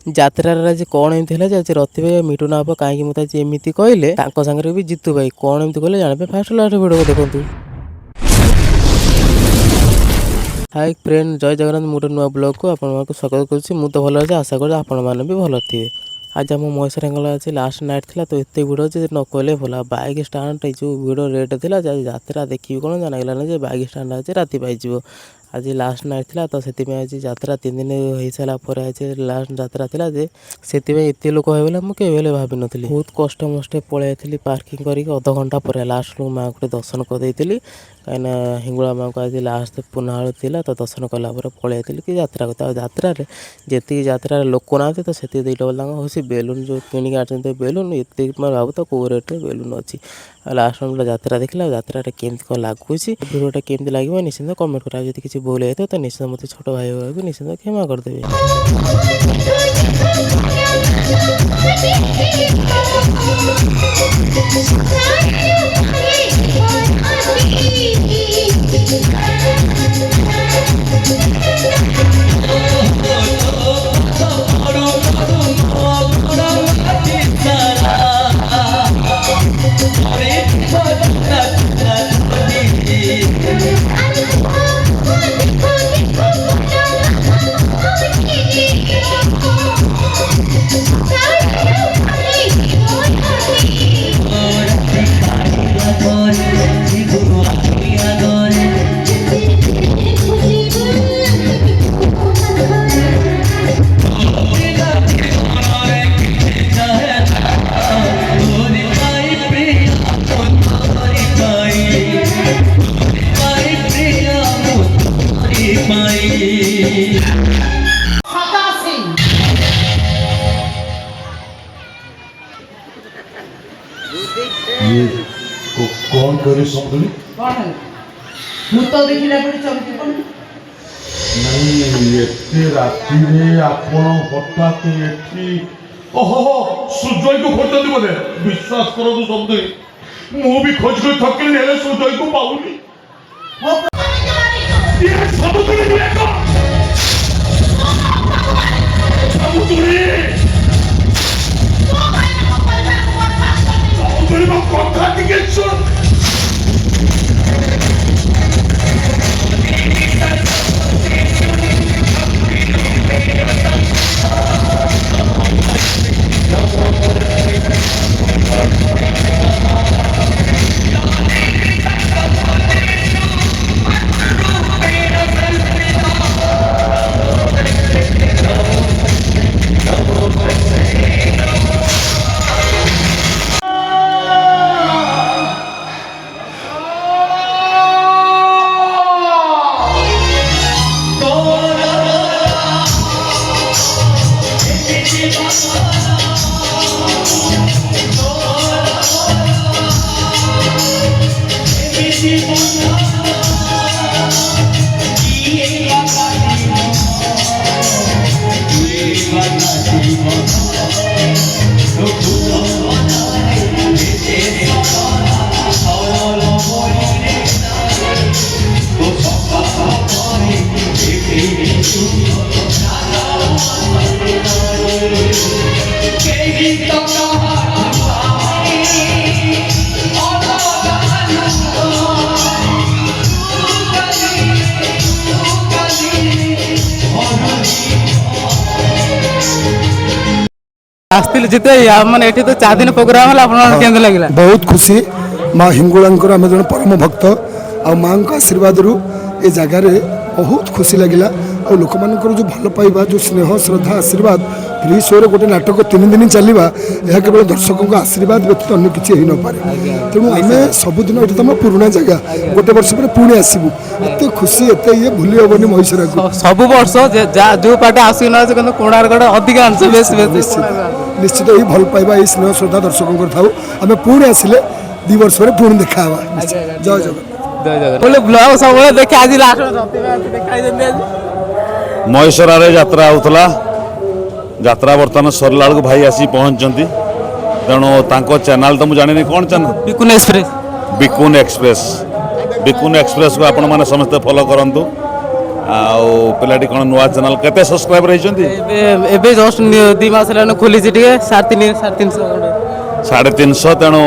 ଯାତ୍ରାରେ ଆଜି କ'ଣ ଏମିତି ହେଲା ଯେ ଆଜି ରତି ଭାଇ ମିଟୁ ନା ବାପା କାହିଁକି ମୋତେ ଆଜି ଏମିତି କହିଲେ, ତାଙ୍କ ସାଙ୍ଗରେ ବି ଜିତୁ ଭାଇ କ'ଣ ଏମିତି କହିଲେ ଜାଣିବେ ଫାଷ୍ଟ ଲାଷ୍ଟ ଭିଡ଼ିଓ ଦେଖନ୍ତୁ। ହାଇ ଫ୍ରେଣ୍ଡ, ଜୟ ଜଗନ୍ନାଥ। ମୁଁ ଗୋଟେ ନୂଆ ବ୍ଲଗ୍କୁ ଆପଣମାନଙ୍କୁ ସ୍ୱାଗତ କରୁଛି। ମୁଁ ତ ଭଲ ଅଛି, ଆଶା କରୁଛି ଆପଣମାନେ ବି ଭଲ ଥିବେ। ଆଜି ଆମ ମହେଶ୍ୱରୀଙ୍କର ଅଛି ଲାଷ୍ଟ ନାଇଟ୍ ଥିଲା, ତ ଏତେ ଭିଡ଼ ଅଛି ନ କହିଲେ ଭଲ। ବାଇକ୍ ଷ୍ଟାଣ୍ଡ ଯେଉଁ ଭିଡ଼ ରେଟ୍ ଥିଲା, ଆଜି ଯାତ୍ରା ଦେଖିବି କ'ଣ ଜାଣିଗଲାନି ଯେ ବାଇକ୍ ଷ୍ଟାଣ୍ଡ ଅଛି ରାତି ପାଇଯିବ। ଆଜି ଲାଷ୍ଟ ନାଇଟ୍ ଥିଲା, ତ ସେଥିପାଇଁ ଆଜି ଯାତ୍ରା 3 ଦିନ ହେଇସାରିଲା ପରେ ଆଜି ଲାଷ୍ଟ ଯାତ୍ରା ଥିଲା ଯେ ସେଥିପାଇଁ ଏତେ ଲୋକ ହେବେ ବୋଲି ମୁଁ କେବେ ହେଲେ ଭାବିନଥିଲି। ବହୁତ କଷ୍ଟ ମଷ୍ଟେ ପଳେଇ ଯାଇଥିଲି ପାର୍କିଂ କରିକି, ଅଧଘଣ୍ଟା ପରେ ଲାଷ୍ଟକୁ ମାଆଙ୍କୁ ଟିକେ ଦର୍ଶନ କରିଦେଇଥିଲି। କାହିଁକିନା ହିଙ୍ଗୁଳା ମାଆଙ୍କୁ ଆଜି ଲାଷ୍ଟ ପୁର୍ଣ୍ଣାହୁତି ଥିଲା, ତ ଦର୍ଶନ କଲା ପରେ ପଳେଇ ଯାଇଥିଲି କି ଯାତ୍ରାକୁ। ତ ଯାତ୍ରାରେ ଯେତିକି ଯାତ୍ରାରେ ଲୋକ ନାହାନ୍ତି, ତ ସେତିକି ଦୁଇଟା ବେଳ ତାଙ୍କ ହେଉଛି ବେଲୁନ୍ ଯେଉଁ କିଣିକି ଆଣିଛନ୍ତି ବେଲୁନ୍, ଏତିକି ମାନେ ଭାବୁ ତ କେଉଁ ରେଟ୍ରେ ବେଲୁନ୍ ଅଛି। ଆଉ ଲାଷ୍ଟ ଯାତ୍ରା ଦେଖିଲା, ଯାତ୍ରାରେ କେମିତି କ'ଣ ଲାଗୁଛି, ଭିଡ଼ିଓଟା କେମିତି ଲାଗିବ ନିଶ୍ଚିନ୍ତ କମେଣ୍ଟ କରା। ଯଦି କିଛି ଭୁଲ ହେଇଥିବ ତ ନିଶ୍ଚିନ୍ତ ମୋତେ ଛୋଟ ଭାଇ ଭାଇକୁ ନିଶ୍ଚିନ୍ତ କ୍ଷମା କରିଦେବେ। कौन करे समझली कौन है भूत देखिला पड़ी चमकी कोन नहीं एते राती रे आपण हठात एठी ओहो सुजय को खोजती बोले विश्वास करो तो शब्द मु भी खोज कर थकिल हेले सुजय को पाउनी ये सब तुम देखो सब तुम কথা টিকে শুন ଆସିଥିଲି ଜିତେ ମାନେ ଏଠି ତ 4 ଦିନ ପ୍ରୋଗ୍ରାମ ହେଲା, ଆପଣଙ୍କର କେମିତି ଲାଗିଲା? ବହୁତ ଖୁସି। ମା ହିଙ୍ଗୁଳାଙ୍କର ଆମେ ଜଣେ ପରମ ଭକ୍ତ, ଆଉ ମାଙ୍କ ଆଶୀର୍ବାଦରୁ ଏ ଜାଗାରେ ବହୁତ ଖୁସି ଲାଗିଲା। ଆଉ ଲୋକମାନଙ୍କର ଯେଉଁ ଭଲ ପାଇବା, ଯେଉଁ ସ୍ନେହ ଶ୍ରଦ୍ଧା ଆଶୀର୍ବାଦ, ଫ୍ରି ଶୋରେ ଗୋଟେ ନାଟକ 3 ଦିନ ଚାଲିବା, ଏହା କେବଳ ଦର୍ଶକଙ୍କ ଆଶୀର୍ବାଦ ବ୍ୟତୀତ ଅନ୍ୟ କିଛି ହେଇନପାରେ। ତେଣୁ ଆମେ ସବୁଦିନ ଏଠି ତ ଆମ ପୁରୁଣା ଜାଗା, ଗୋଟେ ବର୍ଷ ପରେ ପୁଣି ଆସିବୁ। ଏତେ ଖୁସି, ଏତେ ଇଏ ଭୁଲି ହେବନି ମହିଷରାକୁ। ସବୁ ବର୍ଷ ଯେଉଁ ପାଟେ ଆସିକି ନ କିନ୍ତୁ କୋଣାର୍କଟା ଅଧିକାଂଶ ନିଶ୍ଚିତ ଏଇ ଭଲ ପାଇବା, ଏଇ ସ୍ନେହ ଶ୍ରଦ୍ଧା ଦର୍ଶକଙ୍କର ଥାଉ। ଆମେ ପୁଣି ଆସିଲେ 2 ବର୍ଷ ପରେ ପୁଣି ଦେଖା ହେବା। ଜୟ ଜଗନ୍ନାଥ। ବ୍ଲଗ ସବୁବେଳେ ଦେଖେ, ଆଜି ଲାଷ୍ଟ ମହେଶ୍ୱରରେ ଯାତ୍ରା ହେଉଥିଲା। ଯାତ୍ରା ବର୍ତ୍ତମାନ ସରିଲା ବେଳକୁ ଭାଇ ଆସି ପହଞ୍ଚିଛନ୍ତି। ତେଣୁ ତାଙ୍କ ଚ୍ୟାନେଲ୍ ତ ମୁଁ ଜାଣିନି କ'ଣ ଚ୍ୟାନେଲ୍, ବିକୁନ ଏକ୍ସପ୍ରେସ୍। ବିକୁନ ଏକ୍ସପ୍ରେସ୍। ବିକୁନ ଏକ୍ସପ୍ରେସ୍କୁ ଆପଣମାନେ ସମସ୍ତେ ଫଲୋ କରନ୍ତୁ। ଆଉ ପିଲାଟି କ'ଣ ନୂଆ ଚ୍ୟାନେଲ୍ କେତେ ସବସ୍କ୍ରାଇବର ହେଇଛନ୍ତି? ଏବେ ଏବେ ଜଷ୍ଟ 2 ମାସ ହେଲାଣି ଖୋଲିଛି ଟିକେ 350 ଖଣ୍ଡେ। 350 ତେଣୁ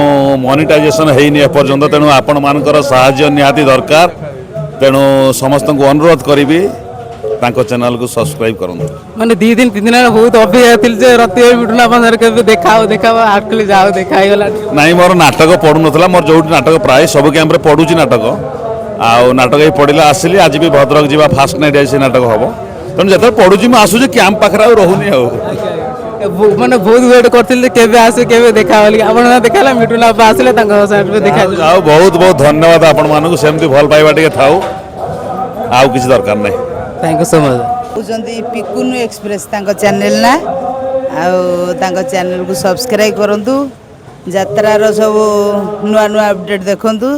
ମନିଟାଇଜେସନ୍ ହେଇନି ଏପର୍ଯ୍ୟନ୍ତ। ତେଣୁ ଆପଣମାନଙ୍କର ସାହାଯ୍ୟ ନିହାତି ଦରକାର। ତେଣୁ ସମସ୍ତଙ୍କୁ ଅନୁରୋଧ କରିବି ତାଙ୍କ ଚ୍ୟାନେଲକୁ ସବସ୍କ୍ରାଇବ୍ କରନ୍ତୁ। ମାନେ 2 ଦିନ 3 ଦିନ ହେଲା ବହୁତ ଅପେକ୍ଷା ଥିଲି ଯେ ରତି ମିଟୁନା ଆପଣଙ୍କର କେବେ ଦେଖାବ ଆକ୍ଚୁଆଲି ଯାଉ ଦେଖା ହେଇଗଲା। ନାଇଁ ମୋର ନାଟକ ପଢ଼ୁନଥିଲା। ମୋର ଯେଉଁଠି ନାଟକ ପ୍ରାୟ ସବୁ କ୍ୟାମ୍ପରେ ପଢ଼ୁଛି ନାଟକ। ଆଉ ନାଟକ ଏଇ ପଢ଼ିଲା ଆସିଲି। ଆଜି ବି ଭଦ୍ରକ ଯିବା ଫାଷ୍ଟ ନାଇଟ୍ ଆଜି ସେ ନାଟକ ହେବ। ତେଣୁ ଯେତେବେଳେ ପଢ଼ୁଛି ମୁଁ ଆସୁଛି କ୍ୟାମ୍ପ ପାଖରେ ଆଉ ରହୁନି ଆଉ। ମାନେ ବହୁତ ୱେଟ୍ କରିଥିଲି ଯେ କେବେ ଆସେ କେବେ ଦେଖା ବୋଲି ଆପଣ ଦେଖା ହେଲା ମିଟୁନା ବାପା ଆସିଲେ ତାଙ୍କ ସାଙ୍ଗରେ ଦେଖା ଆଉ ବହୁତ ବହୁତ ଧନ୍ୟବାଦ ଆପଣମାନଙ୍କୁ। ସେମିତି ଭଲ ପାଇବା ଟିକେ ଥାଉ ଆଉ କିଛି ଦରକାର ନାହିଁ। Thank you so much. କହୁଛନ୍ତି ପିକୁନୁ ଏକ୍ସପ୍ରେସ୍ ତାଙ୍କ ଚ୍ୟାନେଲ ନା, ଆଉ ତାଙ୍କ ଚ୍ୟାନେଲକୁ ସବସ୍କ୍ରାଇବ୍ କରନ୍ତୁ। ଯାତ୍ରାର ସବୁ ନୂଆ ନୂଆ ଅପଡ଼େଟ୍ ଦେଖନ୍ତୁ।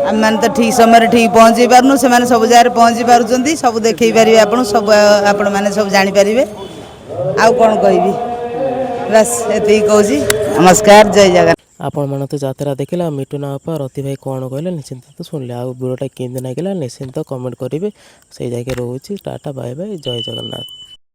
ଆମେମାନେ ତ ଠିକ୍ ସମୟରେ ଠିକ୍ ପହଞ୍ଚେଇ ପାରୁନୁ, ସେମାନେ ସବୁ ଜାଗାରେ ପହଞ୍ଚି ପାରୁଛନ୍ତି। ସବୁ ଦେଖେଇ ପାରିବେ ଆପଣ, ସବୁ ଆପଣମାନେ ସବୁ ଜାଣିପାରିବେ। ଆଉ କ'ଣ କହିବି, ବାସ୍ ଏତିକି କହୁଛି। ନମସ୍କାର, ଜୟ ଜଗନ୍ନାଥ। ଆପଣମାନେ ତ ଯାତ୍ରା ଦେଖିଲେ ଆଉ ମିଟୁନା ବାପା ରତି ଭାଇ କ'ଣ କହିଲେ ନିଶ୍ଚିନ୍ତ ତ ଶୁଣିଲେ। ଆଉ ଭିଡ଼ିଓଟା କେମିତି ଲାଗିଲା ନିଶ୍ଚିନ୍ତ କମେଣ୍ଟ କରିବେ। ସେଇ ଜାଗାରେ ରହୁଛି। ଟାଟା ବାଏ ବାଏ, ଜୟ ଜଗନ୍ନାଥ।